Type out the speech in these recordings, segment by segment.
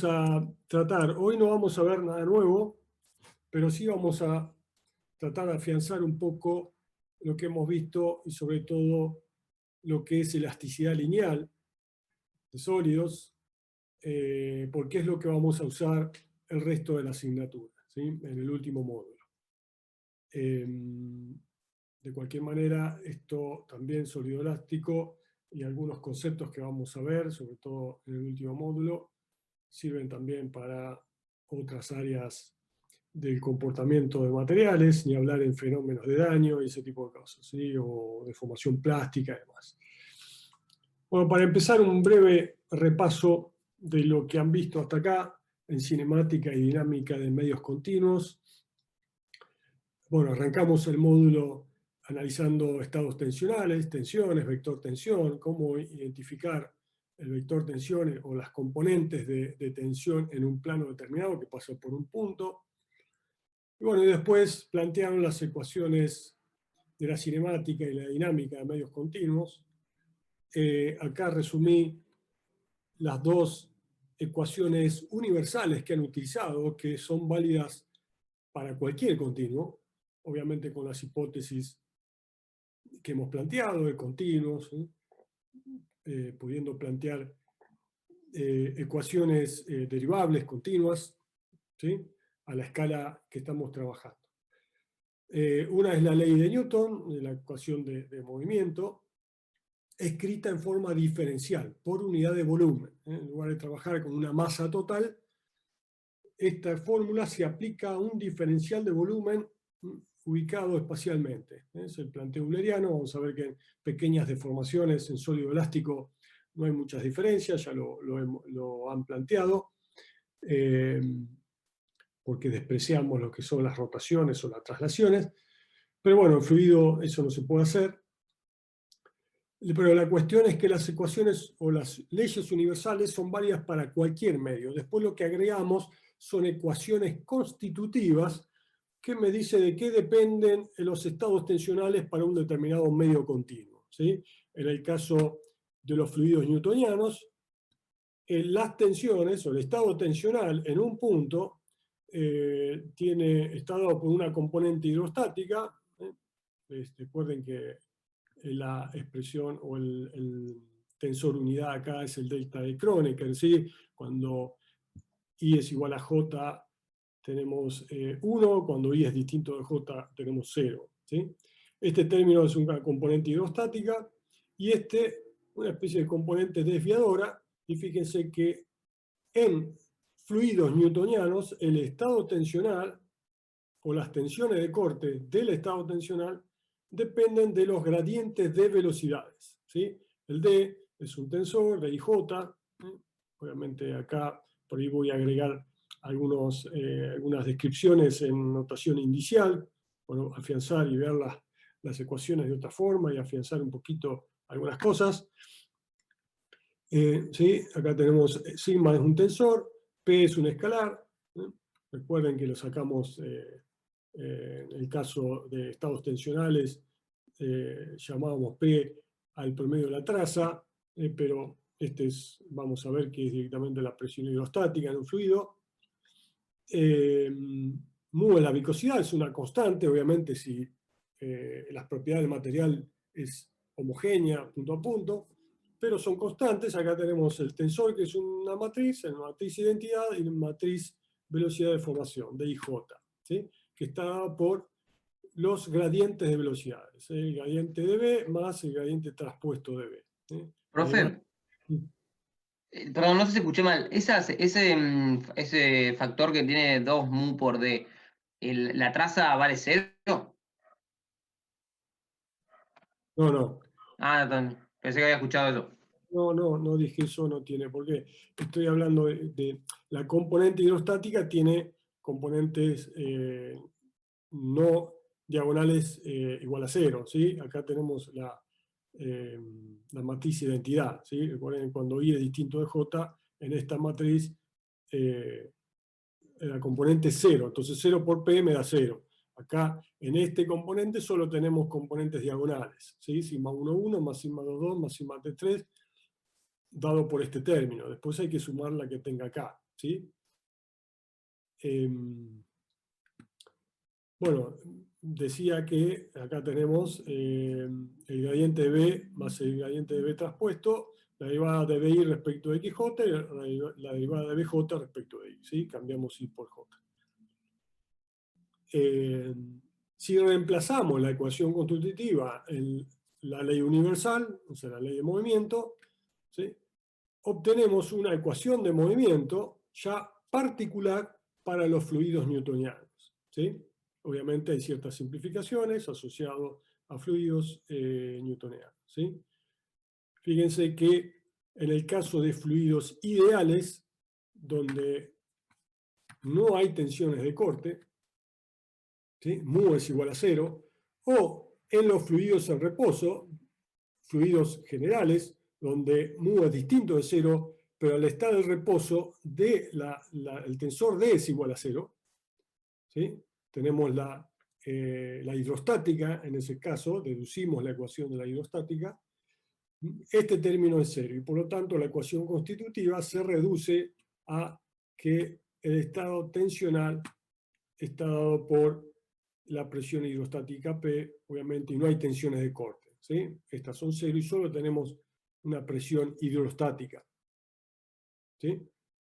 vamos a tratar, hoy no vamos a ver nada nuevo, pero sí vamos a tratar de afianzar un poco lo que hemos visto y sobre todo lo que es elasticidad lineal de sólidos, porque es lo que vamos a usar el resto de la asignatura, ¿sí? En el último módulo. De cualquier manera, esto también sólido elástico y algunos conceptos que vamos a ver, sobre todo en el último módulo, sirven también para otras áreas del comportamiento de materiales, ni hablar en fenómenos de daño y ese tipo de cosas, ¿sí? O de formación plástica y demás. Bueno, para empezar, un breve repaso de lo que han visto hasta acá en cinemática y dinámica de medios continuos. Bueno, arrancamos el módulo analizando estados tensionales, tensiones, vector tensión, cómo identificar el vector tensión o las componentes de tensión en un plano determinado que pasa por un punto. Y bueno, y después plantearon las ecuaciones de la cinemática y la dinámica de medios continuos. Acá resumí las dos ecuaciones universales que han utilizado, que son válidas para cualquier continuo, obviamente con las hipótesis que hemos planteado de continuos, pudiendo plantear ecuaciones derivables continuas, ¿sí? A la escala que estamos trabajando. Una es la ley de Newton, la ecuación de movimiento, escrita en forma diferencial, por unidad de volumen. En lugar de trabajar con una masa total, esta fórmula se aplica a un diferencial de volumen ubicado espacialmente. Es el planteo euleriano. Vamos a ver que en pequeñas deformaciones en sólido elástico no hay muchas diferencias, ya lo han planteado, porque despreciamos lo que son las rotaciones o las traslaciones. Pero bueno, en fluido eso no se puede hacer. Pero la cuestión es que las ecuaciones o las leyes universales son válidas para cualquier medio. Después lo que agregamos son ecuaciones constitutivas que me dice de qué dependen los estados tensionales para un determinado medio continuo, ¿sí? En el caso de los fluidos newtonianos, las tensiones o el estado tensional en un punto está dado por una componente hidrostática. Recuerden que la expresión o el tensor unidad acá es el delta de Kronecker, ¿sí? Cuando I es igual a J tenemos 1, cuando I es distinto de J tenemos 0, ¿sí? Este término es una componente hidrostática y una especie de componente desviadora, y fíjense que en fluidos newtonianos el estado tensional o las tensiones de corte del estado tensional dependen de los gradientes de velocidades, ¿sí? El D es un tensor de IJ, obviamente acá por ahí voy a agregar algunas descripciones en notación indicial, bueno, afianzar y ver las ecuaciones de otra forma y afianzar un poquito algunas cosas. ¿Sí? Acá tenemos sigma es un tensor, P es un escalar, recuerden que lo sacamos en el caso de estados tensionales, llamábamos P al promedio de la traza, pero vamos a ver que es directamente la presión hidrostática en un fluido. Mu es la viscosidad, es una constante, obviamente si las propiedades del material es homogénea punto a punto, pero son constantes. Acá tenemos el tensor, que es una matriz identidad y una matriz velocidad de formación, DIJ, ¿sí? Que está dada por los gradientes de velocidades, el gradiente de B más el gradiente traspuesto de B. Profe, perdón, no sé si escuché mal. Ese factor que tiene 2 mu por D, ¿la traza vale 0? No. Ah, pensé que había escuchado eso. No dije eso, no tiene por qué. Estoy hablando de la componente hidrostática, tiene componentes no diagonales igual a 0, ¿sí? Acá tenemos la matriz identidad, ¿sí? Recuerden, cuando I es distinto de J, en esta matriz la componente es 0, entonces 0 por P me da 0. Acá, en este componente, solo tenemos componentes diagonales, ¿sí? Sigma 1, 1, más sigma 2, 2, más sigma T3, dado por este término. Después hay que sumar la que tenga acá, ¿sí? Bueno, decía que acá tenemos el gradiente de B más el gradiente de B traspuesto, la derivada de BI respecto de XJ y la derivada de BJ respecto de Y, ¿sí? Cambiamos Y por J. Si reemplazamos la ecuación constitutiva en la ley universal, o sea, la ley de movimiento, ¿sí? Obtenemos una ecuación de movimiento ya particular para los fluidos newtonianos, ¿sí? Obviamente hay ciertas simplificaciones asociadas a fluidos newtonianos, ¿sí? Fíjense que en el caso de fluidos ideales, donde no hay tensiones de corte, ¿sí? Mu es igual a 0, o en los fluidos en reposo, fluidos generales, donde mu es distinto de 0, pero al estar en reposo, el tensor D es igual a 0, ¿sí? Tenemos la hidrostática, en ese caso, deducimos la ecuación de la hidrostática, este término es 0, y por lo tanto la ecuación constitutiva se reduce a que el estado tensional está dado por la presión hidrostática P, obviamente, y no hay tensiones de corte, ¿sí? Estas son 0 y solo tenemos una presión hidrostática, ¿sí?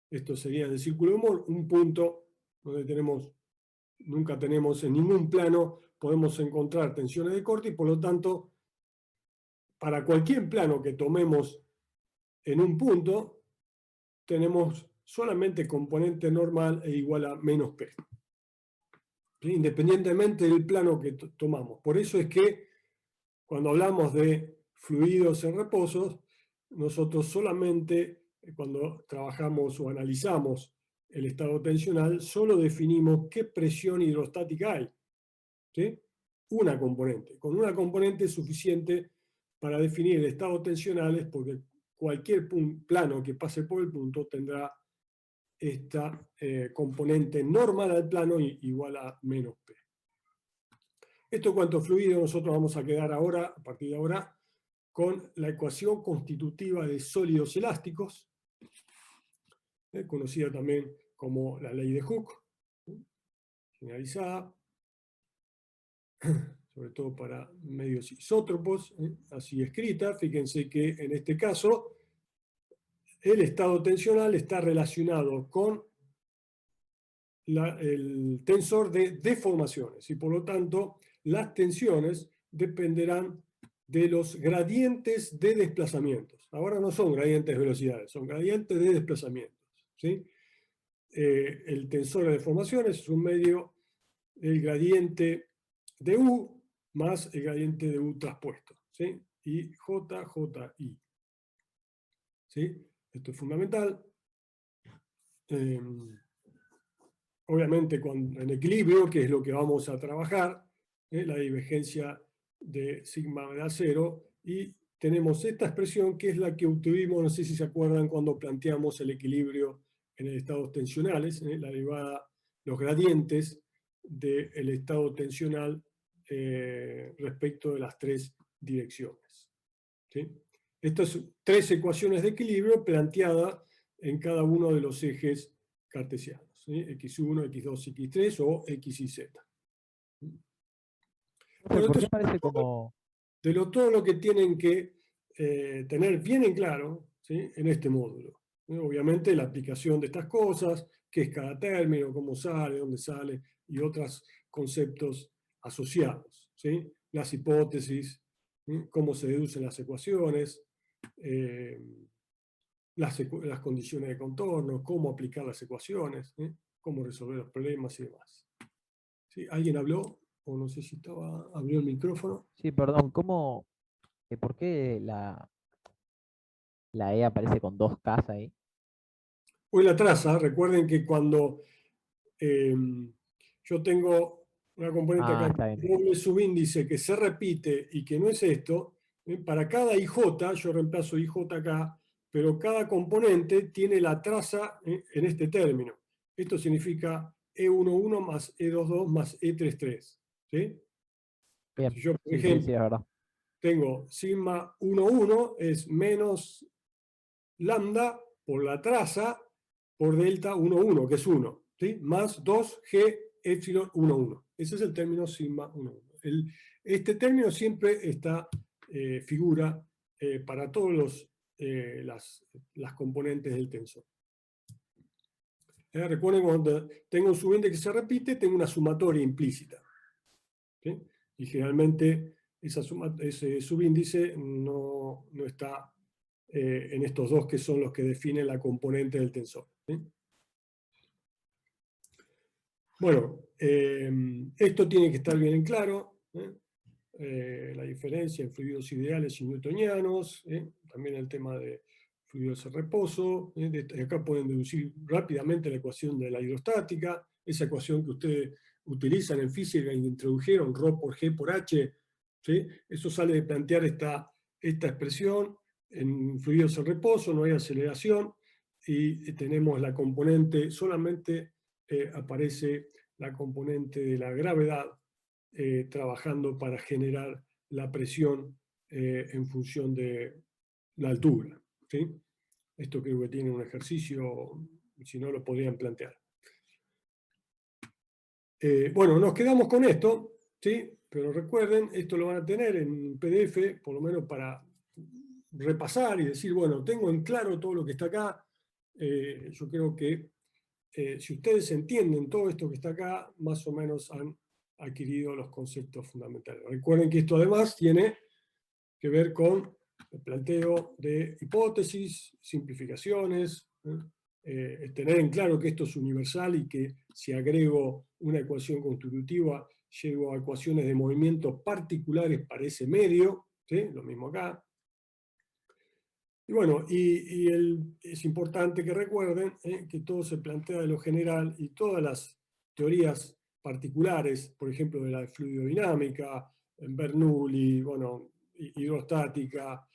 Esto sería en el círculo de Moore, un punto donde nunca tenemos en ningún plano, podemos encontrar tensiones de corte y por lo tanto, para cualquier plano que tomemos en un punto, tenemos solamente componente normal e igual a menos P, ¿sí? Independientemente del plano que tomamos. Por eso es que cuando hablamos de fluidos en reposos, nosotros solamente cuando trabajamos o analizamos el estado tensional, solo definimos qué presión hidrostática hay, ¿sí? Una componente. Con una componente es suficiente para definir el estado tensional, porque cualquier plano que pase por el punto tendrá esta componente normal al plano igual a menos P. Esto en cuanto a fluido, nosotros vamos a quedar ahora, a partir de ahora, con la ecuación constitutiva de sólidos elásticos, conocida también como la ley de Hooke, generalizada, sobre todo para medios isótropos, así escrita. Fíjense que en este caso el estado tensional está relacionado con el tensor de deformaciones y por lo tanto las tensiones dependerán de los gradientes de desplazamientos. Ahora no son gradientes de velocidades, son gradientes de desplazamientos, ¿sí? El tensor de deformaciones es un medio del gradiente de U más el gradiente de U traspuesto, ¿sí? Y J, J, I. ¿Sí? Esto es fundamental. Obviamente en equilibrio, que es lo que vamos a trabajar, la divergencia de sigma da 0, y tenemos esta expresión que es la que obtuvimos, no sé si se acuerdan, cuando planteamos el equilibrio en el estados tensionales, la derivada, los gradientes del estado tensional respecto de las tres direcciones, ¿sí? Estas 3 ecuaciones de equilibrio planteadas en cada uno de los ejes cartesianos, ¿sí? X1, X2, X3 o X y Z. Bueno, ¿Por esto qué es parece como... todo lo que tienen que tener bien en claro, ¿sí? En este módulo. Obviamente la aplicación de estas cosas, qué es cada término, cómo sale, dónde sale, y otros conceptos asociados, ¿sí? Las hipótesis, ¿sí? Cómo se deducen las ecuaciones, las condiciones de contorno, cómo aplicar las ecuaciones, cómo resolver los problemas y demás. ¿Sí? ¿Alguien habló? O no sé si abrió el micrófono. Sí, perdón, ¿por qué la E aparece con 2 Ks ahí? Hoy la traza, recuerden que cuando yo tengo una componente Ah, acá, está bien. doble subíndice que se repite y que no es esto, para cada IJ, yo reemplazo IJ acá, pero cada componente tiene la traza en este término. Esto significa E11 más E22 más E33. ¿Sí? Bien, Si yo, por sí, sí, sí, ejemplo, es verdad. tengo sigma 11 es menos lambda por la traza por delta 1, 1, que es 1, ¿sí? Más 2G epsilon 1, 1. Ese es el término sigma 1, 1. Este término siempre figura para todas las componentes del tensor. Recuerden, cuando tengo un subíndice que se repite, tengo una sumatoria implícita, ¿sí? Y generalmente ese subíndice no está en estos dos que son los que definen la componente del tensor, ¿sí? Bueno, esto tiene que estar bien en claro, la diferencia en fluidos ideales y newtonianos, también el tema de fluidos en reposo. De acá pueden deducir rápidamente la ecuación de la hidrostática, esa ecuación que ustedes utilizan en física y introdujeron, ρ por G por H, ¿sí? Eso sale de plantear esta expresión. En fluidos en reposo no hay aceleración y tenemos la componente, solamente aparece la componente de la gravedad trabajando para generar la presión en función de la altura, ¿sí? Esto creo que tiene un ejercicio, si no lo podrían plantear. Bueno, nos quedamos con esto, ¿sí? Pero recuerden, esto lo van a tener en PDF, por lo menos para repasar y decir, bueno, tengo en claro todo lo que está acá. Yo creo que si ustedes entienden todo esto que está acá, más o menos han adquirido los conceptos fundamentales. Recuerden que esto además tiene que ver con el planteo de hipótesis, simplificaciones, tener en claro que esto es universal y que si agrego una ecuación constitutiva, llego a ecuaciones de movimientos particulares para ese medio, ¿sí? Lo mismo acá. Y bueno, es importante que recuerden que todo se plantea de lo general y todas las teorías particulares, por ejemplo, de la fluidodinámica, Bernoulli, bueno, hidrostática,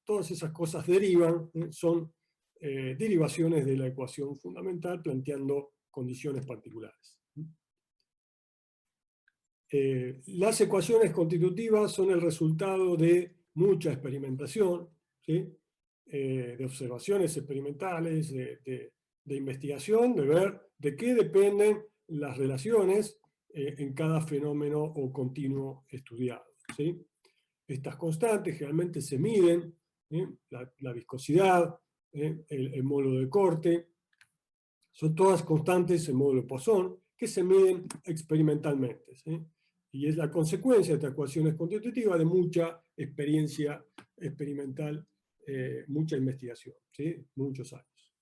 todas esas cosas derivan, son derivaciones de la ecuación fundamental planteando condiciones particulares. Las ecuaciones constitutivas son el resultado de mucha experimentación, ¿sí? De observaciones experimentales, de investigación, de ver de qué dependen las relaciones en cada fenómeno o continuo estudiado, ¿sí? Estas constantes generalmente se miden, la viscosidad, el módulo de corte, son todas constantes en módulo Poisson que se miden experimentalmente, ¿sí? Y es la consecuencia de estas ecuaciones constitutivas de mucha experiencia experimental, mucha investigación, ¿sí? Muchos años.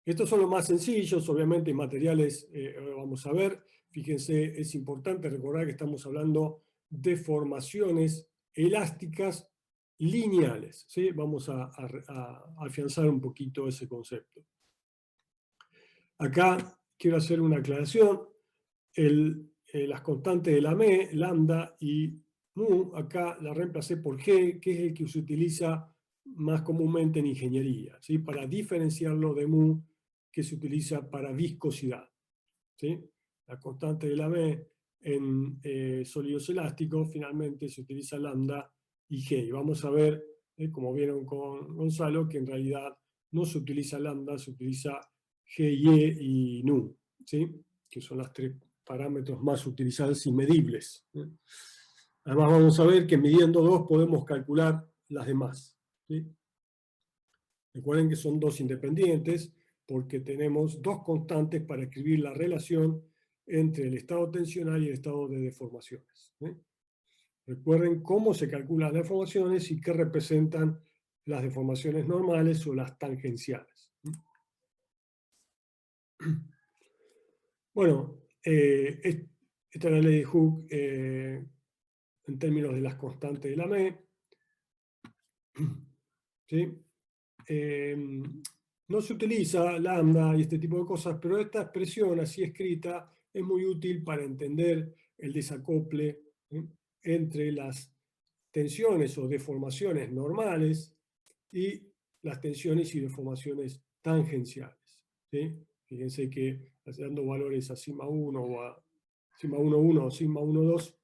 Estos son los más sencillos, obviamente materiales, vamos a ver. Fíjense, es importante recordar que estamos hablando de formaciones elásticas lineales, ¿sí? Vamos a afianzar un poquito ese concepto. Acá quiero hacer una aclaración. Las constantes de la M, lambda y mu, acá la reemplacé por G, que es el que se utiliza más comúnmente en ingeniería, ¿sí? Para diferenciarlo de mu, que se utiliza para viscosidad, ¿sí? La constante de la M en sólidos elásticos finalmente se utiliza lambda y G. Y vamos a ver, como vieron con Gonzalo, que en realidad no se utiliza lambda, se utiliza G, Y y nu, ¿sí? Que son las tres parámetros más utilizados y medibles. Además vamos a ver que midiendo dos podemos calcular las demás, ¿sí? Recuerden que son dos independientes porque tenemos dos constantes para escribir la relación entre el estado tensional y el estado de deformaciones, ¿sí? Recuerden cómo se calculan las deformaciones y qué representan las deformaciones normales o las tangenciales. Bueno, esta es la ley de Hooke en términos de las constantes de la M. ¿Sí? No se utiliza lambda y este tipo de cosas, pero esta expresión así escrita es muy útil para entender el desacople entre las tensiones o deformaciones normales y las tensiones y deformaciones tangenciales, ¿sí? Fíjense que dando valores a sigma 1 o a sigma 1,1 o sigma 1,2,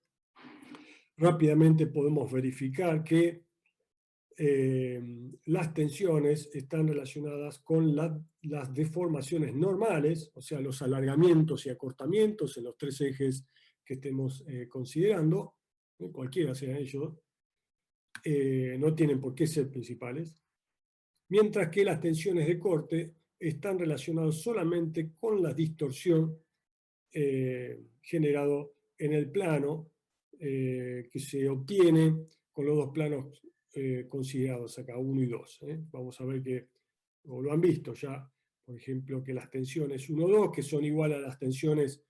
rápidamente podemos verificar que las tensiones están relacionadas con las deformaciones normales, o sea, los alargamientos y acortamientos en los tres ejes que estemos considerando, cualquiera sean ellos, no tienen por qué ser principales, mientras que las tensiones de corte están relacionadas solamente con la distorsión generado en el plano que se obtiene con los dos planos considerados acá, 1 y 2. Vamos a ver que, o lo han visto ya, por ejemplo, que las tensiones 1, 2, que son igual a las tensiones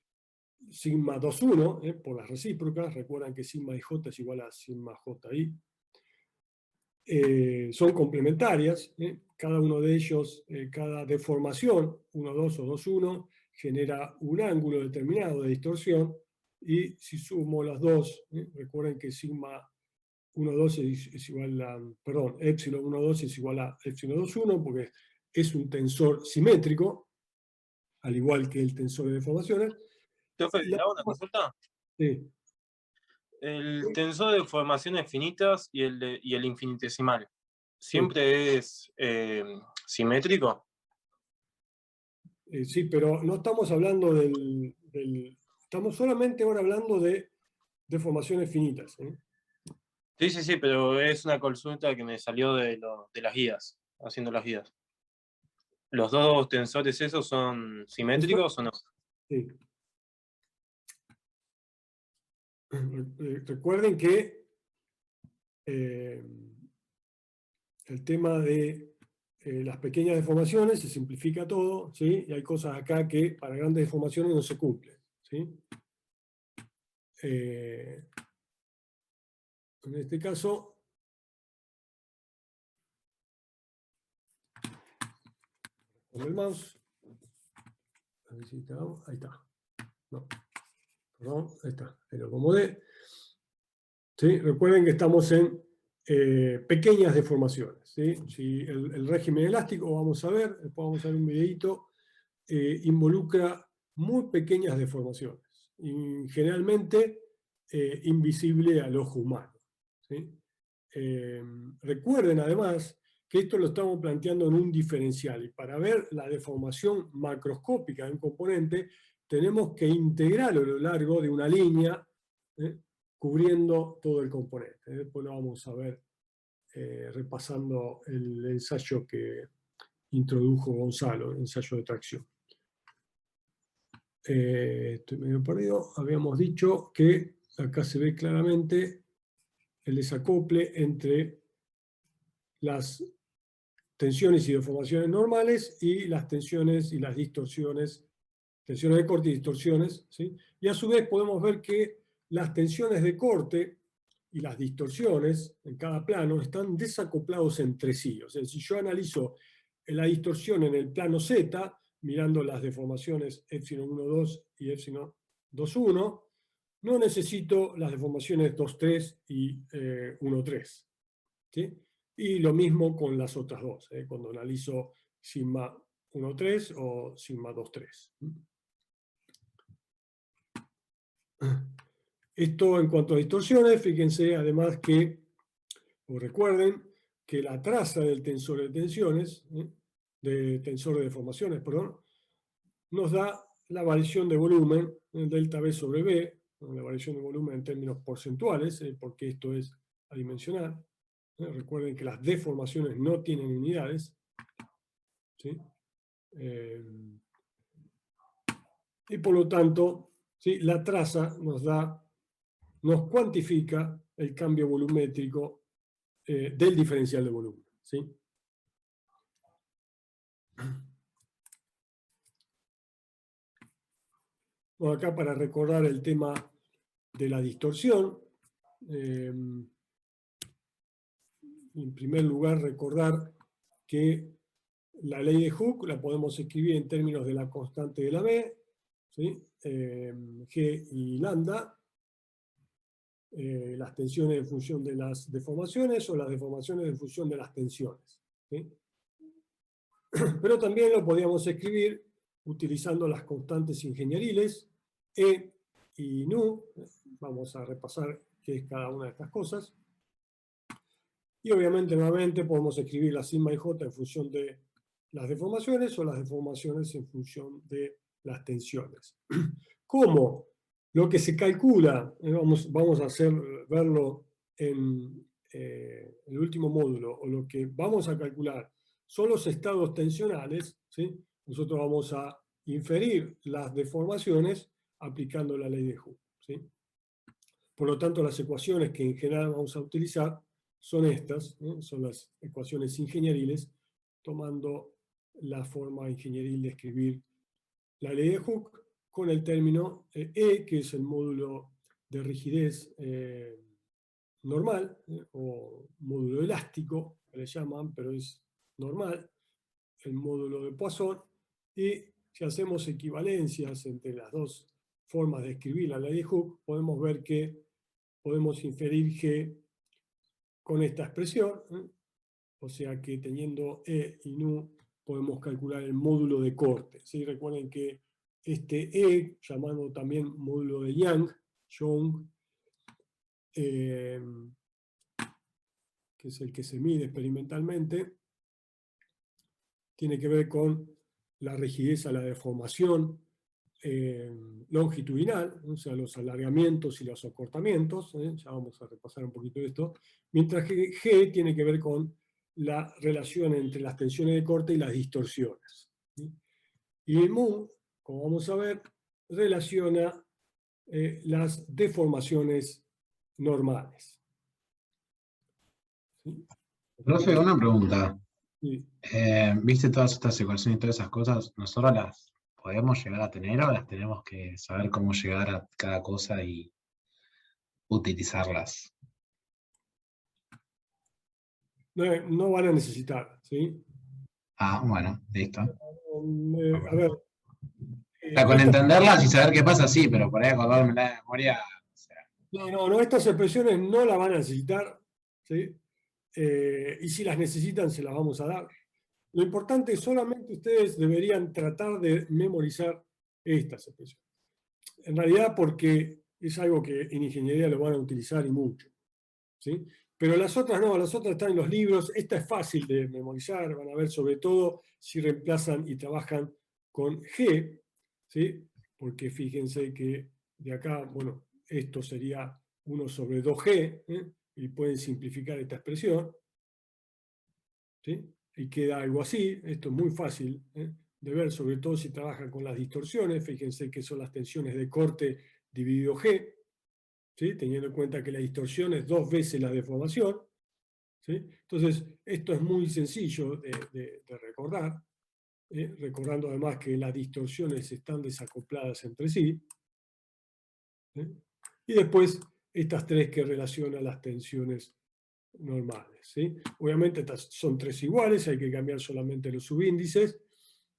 sigma 2, 1, por las recíprocas, recuerdan que sigma i j es igual a sigma ji, son complementarias, cada uno de ellos, cada deformación, 1, 2 o 2, 1, genera un ángulo determinado de distorsión, y si sumo las dos, recuerden que sigma 1, 2 es igual a, perdón, epsilon 1, 2 es igual a epsilon 2, 1, porque es un tensor simétrico, al igual que el tensor de deformaciones. Profe, ¿le hago una consulta? Sí. El tensor de deformaciones finitas y el infinitesimal, ¿siempre es simétrico? Sí, pero no estamos hablando estamos solamente ahora hablando de deformaciones finitas. Sí, pero es una consulta que me salió de las guías, haciendo las guías. ¿Los dos tensores esos son simétricos o no? Sí. Recuerden que el tema de las pequeñas deformaciones se simplifica todo, ¿sí? Y hay cosas acá que para grandes deformaciones no se cumplen, ¿sí? En este caso, con el mouse, a ver si está, ahí está. No, perdón, ahí está, ahí lo acomodé. ¿Sí? Recuerden que estamos en pequeñas deformaciones, ¿sí? Si el régimen elástico, vamos a ver, después vamos a ver un videito, involucra muy pequeñas deformaciones, y generalmente invisible al ojo humano, ¿sí? Recuerden además que esto lo estamos planteando en un diferencial, y para ver la deformación macroscópica de un componente tenemos que integrarlo a lo largo de una línea, cubriendo todo el componente. Después lo vamos a ver repasando el ensayo que introdujo Gonzalo, el ensayo de tracción. Estoy medio perdido. Habíamos dicho que acá se ve claramente el desacople entre las tensiones y deformaciones normales y las tensiones y las distorsiones, tensiones de corte y distorsiones, ¿sí? Y a su vez podemos ver que las tensiones de corte y las distorsiones en cada plano están desacoplados entre sí. O sea, si yo analizo la distorsión en el plano Z, mirando las deformaciones epsilon 1, 2 y epsilon 2, 1, no necesito las deformaciones 2, 3 y 1, 3. ¿Sí? Y lo mismo con las otras dos, cuando analizo sigma 1, 3 o sigma 2, 3. Esto en cuanto a distorsiones, fíjense además que, o recuerden, que la traza del tensor de tensiones, de tensor de deformaciones, perdón, nos da la variación de volumen, delta B sobre B, la variación de volumen en términos porcentuales, porque esto es adimensional. Recuerden que las deformaciones no tienen unidades, ¿sí? Y por lo tanto, ¿sí? La traza nos cuantifica el cambio volumétrico del diferencial de volumen, ¿sí? Bueno, acá para recordar el tema de la distorsión, en primer lugar recordar que la ley de Hooke la podemos escribir en términos de la constante de la B, ¿sí? G y lambda, las tensiones en función de las deformaciones o las deformaciones en función de las tensiones, ¿sí? Pero también lo podíamos escribir utilizando las constantes ingenieriles E y nu. Vamos a repasar qué es cada una de estas cosas. Y obviamente nuevamente podemos escribir la sigma y j en función de las deformaciones o las deformaciones en función de las tensiones. ¿Cómo? Lo que se calcula, vamos a verlo en el último módulo, o lo que vamos a calcular son los estados tensionales, ¿sí? Nosotros vamos a inferir las deformaciones aplicando la ley de Hooke, ¿sí? Por lo tanto, las ecuaciones que en general vamos a utilizar son estas, ¿no? Son las ecuaciones ingenieriles, tomando la forma ingenieril de escribir la ley de Hooke con el término E, que es el módulo de rigidez normal, o módulo elástico, que le llaman, pero es normal, el módulo de Poisson, y si hacemos equivalencias entre las dos formas de escribir la ley de Hooke, podemos ver que podemos inferir G con esta expresión, o sea que teniendo E y nu podemos calcular el módulo de corte, ¿sí? Recuerden que este E, llamado también módulo de Young, que es el que se mide experimentalmente, tiene que ver con la rigidez a la deformación longitudinal, o sea, los alargamientos y los acortamientos, ya vamos a repasar un poquito esto, mientras que G tiene que ver con la relación entre las tensiones de corte y las distorsiones, ¿sí? Y el mu, como vamos a ver, relaciona las deformaciones normales, ¿sí? Profe, una pregunta. Sí. ¿Viste todas estas ecuaciones y todas esas cosas? ¿Nosotros las podemos llegar a tener o las tenemos que saber cómo llegar a cada cosa y utilizarlas? No van a necesitar, ¿sí? Ah, bueno, listo. A ver. Con entenderlas y saber qué pasa, sí, pero por ahí acordarme la memoria. O sea, No, estas expresiones no las van a necesitar, ¿sí? Y si las necesitan, se las vamos a dar. Lo importante es solamente ustedes deberían tratar de memorizar estas expresiones. En realidad porque es algo que en ingeniería lo van a utilizar y mucho, ¿sí? Pero las otras no, las otras están en los libros. Esta es fácil de memorizar, van a ver sobre todo si reemplazan y trabajan con G, ¿sí? Porque fíjense que de acá, bueno, esto sería 1 sobre 2G, ¿eh? Y pueden simplificar esta expresión, ¿sí? Y queda algo así. Esto es muy fácil de ver, sobre todo si trabajan con las distorsiones. Fíjense que son las tensiones de corte dividido G, ¿sí? Teniendo en cuenta que la distorsión es 2 veces la deformación, ¿sí? Entonces, esto es muy sencillo de recordar, recordando además que las distorsiones están desacopladas entre sí, ¿sí? Y después estas tres que relacionan las tensiones normales, ¿sí? Obviamente estas son tres iguales, hay que cambiar solamente los subíndices,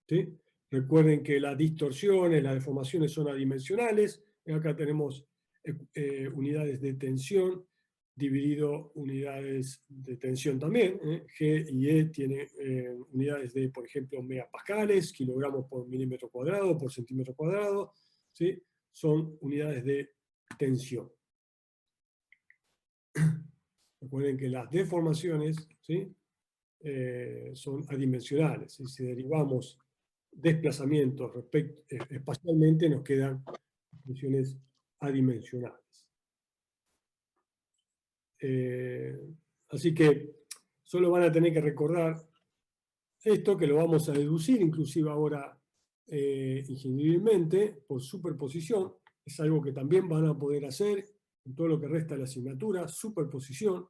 ¿sí? Recuerden que las distorsiones, las deformaciones son adimensionales, y acá tenemos unidades de tensión dividido unidades de tensión también, G y E tiene unidades de, por ejemplo, megapascales, kilogramos por milímetro cuadrado, por centímetro cuadrado, ¿sí? Son unidades de tensión. Recuerden que las deformaciones, ¿sí? Son adimensionales, y si derivamos desplazamientos espacialmente nos quedan funciones adimensionales. Así que solo van a tener que recordar esto, que lo vamos a deducir inclusive ahora ingenierilmente por superposición. Es algo que también van a poder hacer en todo lo que resta de la asignatura, superposición,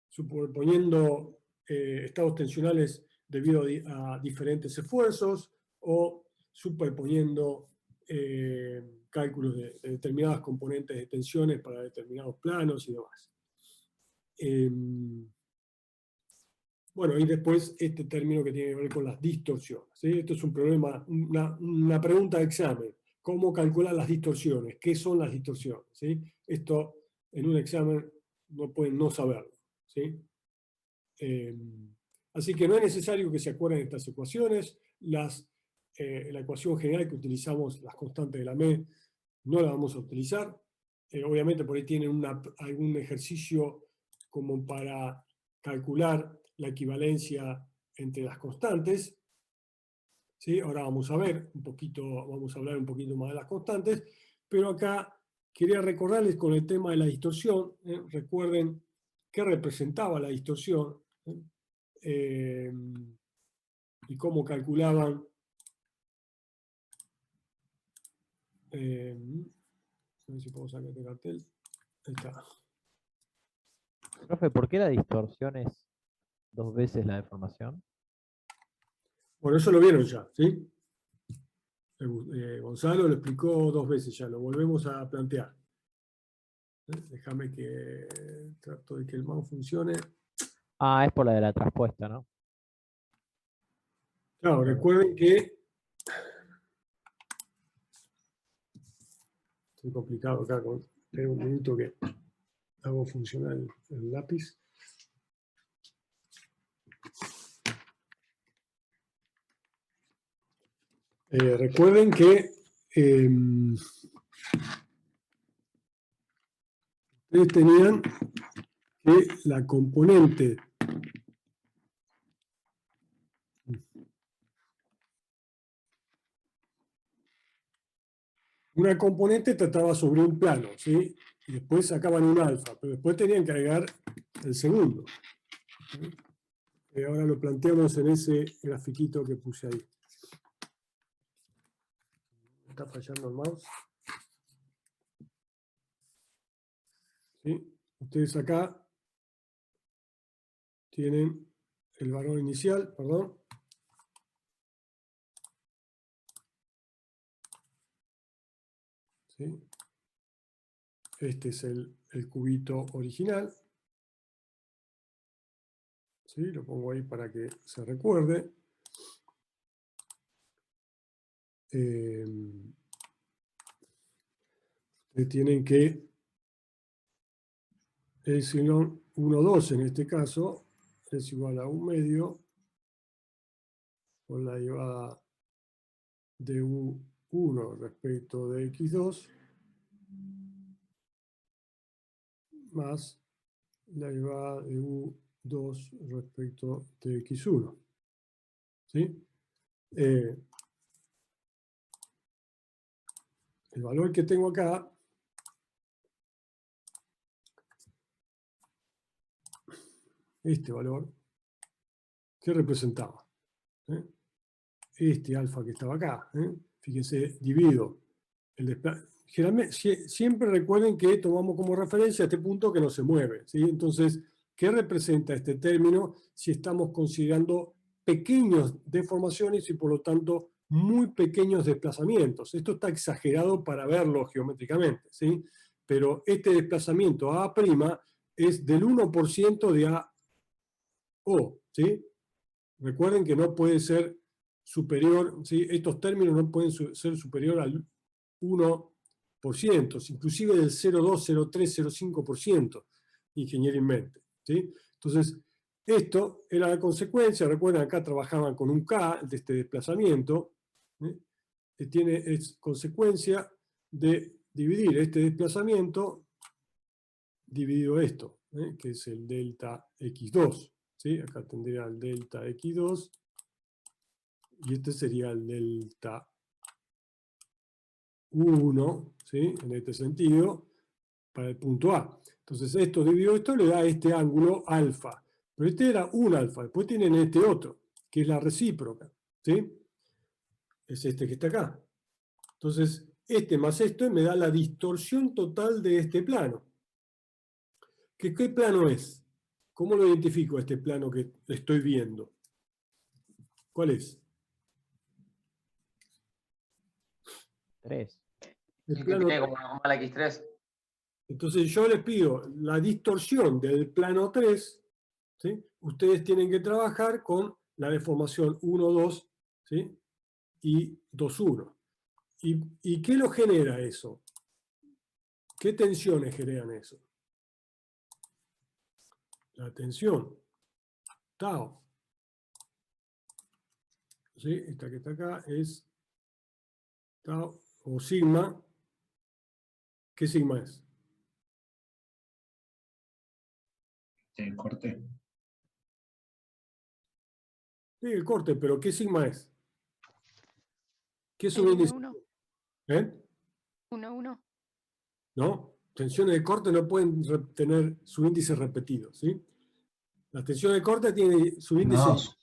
superponiendo estados tensionales debido a diferentes esfuerzos, o superponiendo cálculos de determinadas componentes de tensiones para determinados planos y demás. Bueno, y después este término que tiene que ver con las distorsiones, ¿sí? Esto es un problema, una pregunta de examen. ¿Cómo calcular las distorsiones? ¿Qué son las distorsiones? ¿Sí? Esto en un examen no pueden no saberlo, ¿sí? Así que no es necesario que se acuerden de estas ecuaciones. La ecuación general que utilizamos, las constantes de la ME, no la vamos a utilizar. obviamente por ahí tienen algún ejercicio como para calcular la equivalencia entre las constantes. ¿Sí? Ahora vamos a ver un poquito, vamos a hablar un poquito más de las constantes, pero acá quería recordarles con el tema de la distorsión, recuerden qué representaba la distorsión y cómo calculaban a ver si puedo sacar este cartel. Ahí está. Profe, ¿por qué la distorsión es 2 veces la deformación? Bueno, eso lo vieron ya, ¿sí? Gonzalo lo explicó 2 veces ya, lo volvemos a plantear. Déjame que trato de que el mouse funcione. Ah, es por la de la traspuesta, ¿no? Claro, recuerden que estoy complicado acá con un minuto que hago funcionar el lápiz. Recuerden que ustedes tenían que la componente una componente trataba sobre un plano, ¿sí? Y después sacaban un alfa, pero después tenían que agregar el segundo. ¿Sí? Ahora lo planteamos en ese grafiquito que puse ahí. Está fallando el mouse. ¿Sí? Ustedes acá tienen el valor inicial, perdón. ¿Sí? Este es el cubito original. ¿Sí? Lo pongo ahí para que se recuerde. Ustedes tienen que epsilon 1, 2 en este caso es igual a 1 medio por la derivada de U1 respecto de x2 más la derivada de U2 respecto de x1. ¿Sí? El valor que tengo acá este valor, ¿qué representaba? Este alfa que estaba acá. Fíjense, divido el desplazamiento. Generalmente, siempre recuerden que tomamos como referencia este punto que no se mueve. ¿Sí? Entonces, ¿qué representa este término si estamos considerando pequeñas deformaciones y por lo tanto muy pequeños desplazamientos? Esto está exagerado para verlo geométricamente, ¿sí? Pero este desplazamiento a' es del 1% de AO, ¿sí? Recuerden que no puede ser superior, ¿sí? Estos términos no pueden ser superior al 1%, inclusive del 0,2, 0,3, 0,5%, ingeniermente. ¿Sí? Entonces, esto era la consecuencia, recuerden, acá trabajaban con un K de este desplazamiento, que es consecuencia de dividir este desplazamiento dividido esto, que es el delta x2. ¿Sí? Acá tendría el delta x2 y este sería el delta 1, ¿sí? En este sentido, para el punto A. Entonces esto dividido esto le da este ángulo alfa. Pero este era un alfa. Después tienen este otro, que es la recíproca. ¿Sí? Es este que está acá. Entonces, este más esto me da la distorsión total de este plano. ¿Qué plano es? ¿Cómo lo identifico este plano que estoy viendo? ¿Cuál es? 3. El El que plano tiene 3. como la X3. Entonces yo les pido la distorsión del plano 3, ¿sí? Ustedes tienen que trabajar con la deformación 1, 2, ¿sí? Y 2, 1. ¿Y qué lo genera eso? ¿Qué tensiones generan eso? La tensión, tau. ¿Sí? Esta que está acá es tau o sigma. ¿Qué sigma es? El corte. Sí, el corte, pero ¿qué sigma es? ¿Qué subíndice? 1, ¿Eh? 1, 1. ¿No? Tensiones de corte no pueden tener subíndices repetidos, ¿sí? La tensión de corte tiene subíndice 1, 2.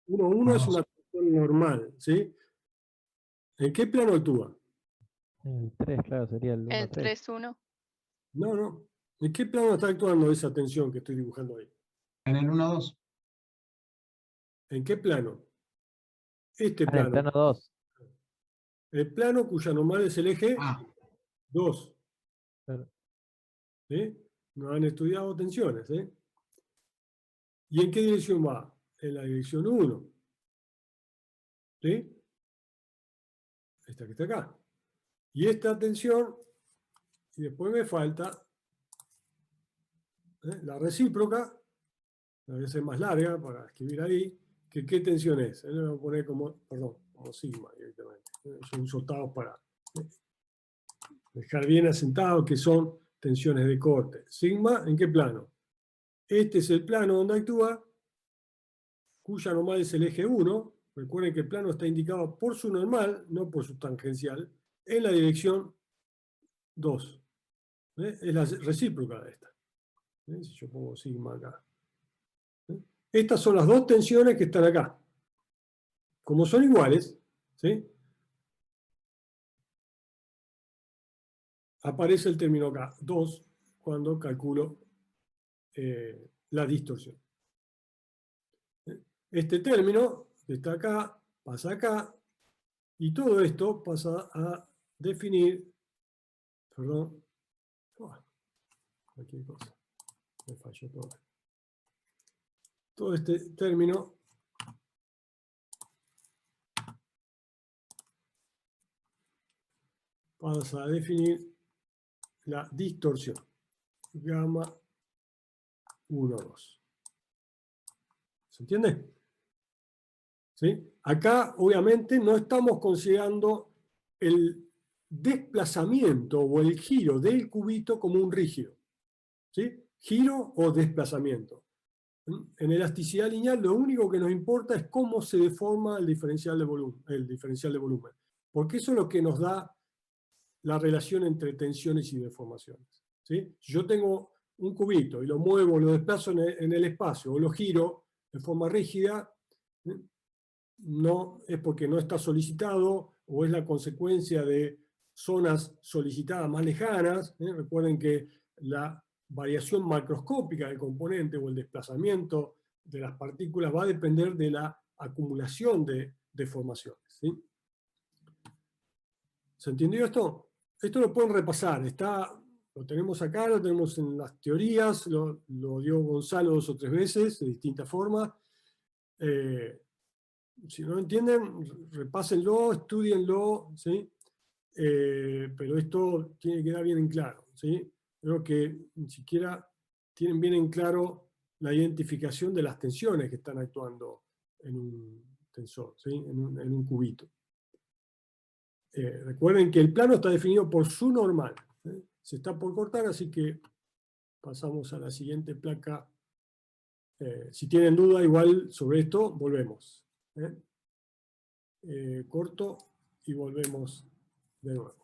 1, es una tensión normal, ¿sí? ¿En qué plano actúa? El 3, claro, sería el 1, El 3. 3, 1. No, no. ¿En qué plano está actuando esa tensión que estoy dibujando ahí? En el 1, 2. ¿En qué plano? Este En el plano. plano 2. El plano cuya normal es el eje Ah, 2. Claro. ¿Sí? No han estudiado tensiones, ¿eh? ¿Y en qué dirección va? En la dirección 1. ¿Sí? Esta que está acá. Y esta tensión, y después me falta la recíproca, la voy a hacer más larga para escribir ahí, que qué tensión es. Lo voy a poner como, perdón, como sigma directamente. Son usados para dejar bien asentado que son tensiones de corte. Sigma, ¿en qué plano? Este es el plano donde actúa, cuya normal es el eje 1. Recuerden que el plano está indicado por su normal, no por su tangencial, en la dirección 2. Es la recíproca de esta. Si yo pongo sigma acá. Estas son las dos tensiones que están acá. Como son iguales, ¿sí? Aparece el término acá, 2, cuando calculo la distorsión. Este término que está acá, pasa acá, y todo esto pasa a definir, perdón, cualquier cosa, me falló todo. Todo este término pasa a definir la distorsión, gamma 1, 2. ¿Se entiende? ¿Sí? Acá, obviamente, no estamos considerando el desplazamiento o el giro del cubito como un rígido. ¿Sí? Giro o desplazamiento. En elasticidad lineal lo único que nos importa es cómo se deforma el diferencial de volumen. Porque eso es lo que nos da la relación entre tensiones y deformaciones. ¿Sí? Si yo tengo un cubito y lo muevo, lo desplazo en el espacio o lo giro de forma rígida, no es porque no está solicitado o es la consecuencia de zonas solicitadas más lejanas. Recuerden que la variación macroscópica del componente o el desplazamiento de las partículas va a depender de la acumulación de deformaciones. ¿Sí? ¿Se entendió esto? Esto lo pueden repasar, lo tenemos acá, lo tenemos en las teorías, lo dio Gonzalo 2 o 3 veces, de distintas formas. Si no lo entienden, repásenlo, estudienlo, ¿sí? Pero esto tiene que quedar bien en claro, ¿sí? Creo que ni siquiera tienen bien en claro la identificación de las tensiones que están actuando en un tensor, ¿sí? En un cubito. Recuerden que el plano está definido por su normal. Se está por cortar, así que pasamos a la siguiente placa. Si tienen duda igual sobre esto, volvemos. Corto y volvemos de nuevo.